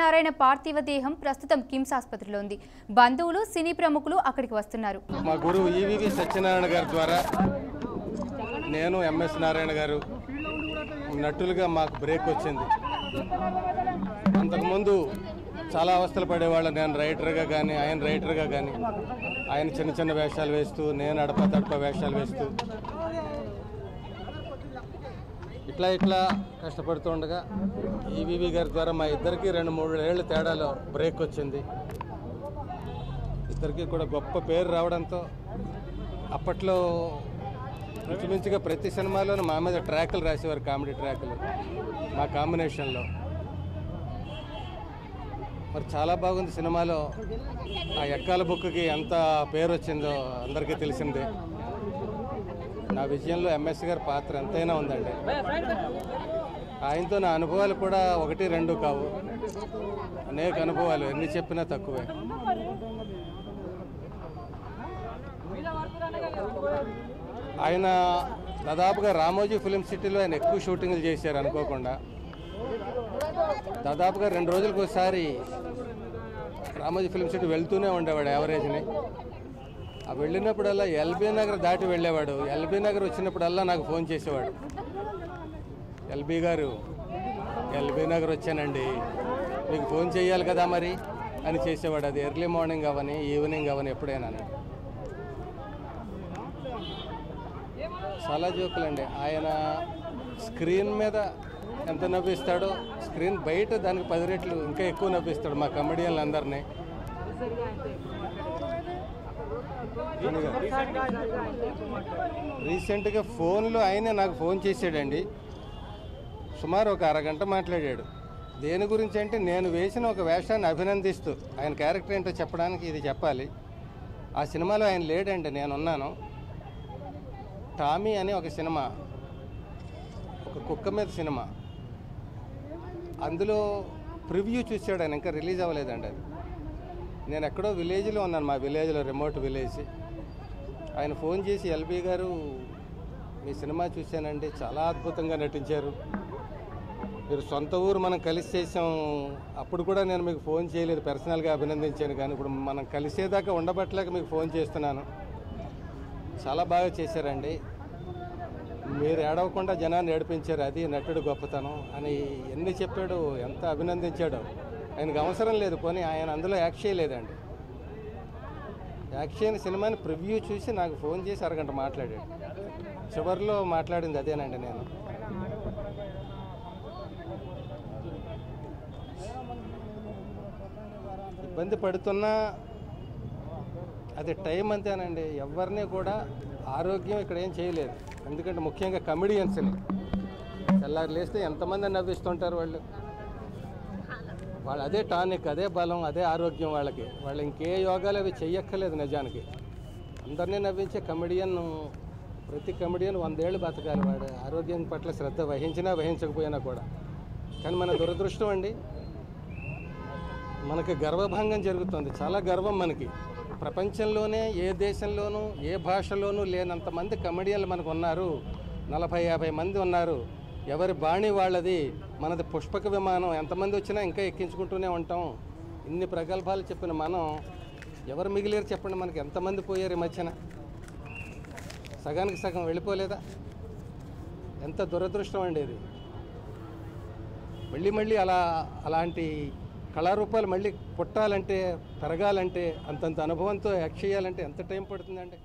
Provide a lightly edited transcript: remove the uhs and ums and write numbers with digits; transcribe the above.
నారాయణ పార్థివ దేహం ప్రస్తుతం కిమ్స్ ఆసుపత్రిలో ఉంది. బంధువులు, సినీ ప్రముఖులు అక్కడికి వస్తున్నారు. మా గురువు ఈవీవి సత్యనారాయణ గారి ద్వారా నేను ఎంఎస్ నారాయణ గారు నటులుగా మాకు బ్రేక్ వచ్చింది. అంతకుముందు చాలా అవస్థలు పడేవాళ్ళు. నేను రైటర్గా కానీ, ఆయన రైటర్గా కానీ, ఆయన చిన్న చిన్న వేషాలు వేస్తూ, నేను అడప వేషాలు వేస్తూ ఇట్లా కష్టపడుతూ ఉండగా ఈవీవి గారి ద్వారా మా ఇద్దరికి 2-3 ఏళ్ళ తేడాలో బ్రేక్ వచ్చింది. ఇద్దరికి కూడా గొప్ప పేరు రావడంతో అప్పట్లో ఇంచుమించుగా ప్రతి సినిమాలోనూ మా మీద ట్రాకులు రాసేవారు, కామెడీ ట్రాకులు మా కాంబినేషన్లో. మరి చాలా బాగుంది సినిమాలో. ఆ ఎక్కాల బుక్కి ఎంత పేరు వచ్చిందో అందరికీ తెలిసిందే. నా విజయంలో ఎంఎస్ గారి పాత్ర ఎంతైనా ఉందండి. ఆయనతో నా అనుభవాలు కూడా 1-2 కావు, అనేక అనుభవాలు, ఎన్ని చెప్పినా తక్కువే. ఆయన దాదాపుగా రామోజీ ఫిలిం సిటీలో ఆయన ఎక్కువ షూటింగ్లు చేశారు అనుకోకుండా. దాదాపుగా 2 రోజులకు ఒకసారి రామోజీ ఫిలిం సిటీ వెళ్తూనే ఉండేవాడు యావరేజ్ని. ఆ వెళ్ళినప్పుడల్లా ఎల్బీ నగర్ దాటి వెళ్ళేవాడు. ఎల్బీ నగర్ వచ్చినప్పుడల్లా నాకు ఫోన్ చేసేవాడు, ఎల్బీ గారు ఎల్బీ నగర్ వచ్చానండి, మీకు ఫోన్ చేయాలి కదా మరి అని చేసేవాడు. అది ఎర్లీ మార్నింగ్ అవని, ఈవినింగ్ అవని, ఎప్పుడైనా. చాలా జోకులండి. ఆయన స్క్రీన్ మీద ఎంత నవ్విస్తాడో, స్క్రీన్ బయట దానికి 10 రెట్లు ఇంకా ఎక్కువ నవ్విస్తాడు మా కమెడియన్లు అందరినీ. రీసెంట్గా ఫోన్లో ఆయనే నాకు ఫోన్ చేసాడండి. సుమారు ఒక అరగంట మాట్లాడాడు. దేని గురించి అంటే, నేను వేసిన ఒక వేషాన్ని అభినందిస్తూ, ఆయన క్యారెక్టర్ ఏంటో చెప్పడానికి ఇది చెప్పాలి. ఆ సినిమాలో ఆయన లేడండి, నేనున్నాను. టామీ అని ఒక సినిమా, ఒక కుక్క మీద సినిమా. అందులో ప్రివ్యూ చూసాడు ఆయన, ఇంకా రిలీజ్ అవ్వలేదండి అది. నేను ఎక్కడో విలేజ్లో ఉన్నాను, మా విలేజ్లో, రిమోట్ విలేజ్. ఆయన ఫోన్ చేసి, ఎల్బీ గారు మీ సినిమా చూశానండి, చాలా అద్భుతంగా నటించారు, మీరు సొంత ఊరు మనం కలిసి చేసాం, అప్పుడు కూడా నేను మీకు ఫోన్ చేయలేదు, పర్సనల్గా అభినందించాను, కానీ ఇప్పుడు మనం కలిసేదాకా ఉండబట్టలేక మీకు ఫోన్ చేస్తున్నాను, చాలా బాగా చేశారండి, మీరు ఏడవకుండా జనాన్ని ఏడిపించారు, అది నటుడు గొప్పతనం అని ఎన్ని చెప్పాడు, ఎంత అభినందించాడో. ఆయనకు అవసరం లేదు, పోనీ ఆయన అందులో యాక్ట్ చేయలేదండి. యాక్ట్ చేయని సినిమాని ప్రివ్యూ చూసి నాకు ఫోన్ చేసి అరగంట మాట్లాడాడు. చివరిలో మాట్లాడింది అదేనండి. నేను ఇబ్బంది పడుతున్నా అది టైం అంతేనండి. ఎవరిని కూడా ఆరోగ్యం ఇక్కడ ఏం చేయలేదు. ఎందుకంటే ముఖ్యంగా కమెడియన్స్ని తెల్లారి లేస్తే ఎంతమంది నవ్విస్తుంటారు వాళ్ళు అదే టానిక్, అదే బలం, అదే ఆరోగ్యం వాళ్ళకి. వాళ్ళు ఇంకే యోగాలు అవి చెయ్యక్కర్లేదు నిజానికి. అందరినీ నవ్వించే కమెడియన్, ప్రతి కమెడియన్ 100 ఏళ్ళు బతకాలి. వాడు ఆరోగ్యం పట్ల శ్రద్ధ వహించినా వహించకపోయినా కూడా. కానీ మన దురదృష్టం అండి, మనకి గర్వభంగం జరుగుతుంది. చాలా గర్వం మనకి. ప్రపంచంలోనే ఏ దేశంలోనూ ఏ భాషలోనూ లేనంతమంది కమెడియన్లు మనకు ఉన్నారు. 40-50 మంది ఉన్నారు. ఎవరి బాణి వాళ్ళది. మనది పుష్పక విమానం, ఎంతమంది వచ్చినా ఇంకా ఎక్కించుకుంటూనే ఉంటాం. ఇన్ని ప్రగల్భాలు చెప్పిన మనం ఎవరు మిగిలేరు చెప్పండి? మనకి ఎంతమంది పోయారు ఈ మధ్యన? సగానికి సగం వెళ్ళిపోలేదా? ఎంత దురదృష్టం అండి ఇది. మళ్ళీ అలాంటి కళారూపాలు మళ్ళీ పుట్టాలంటే, పెరగాలంటే, అంతంత అనుభవంతో యాక్ట్ చేయాలంటే ఎంత టైం పడుతుందండి?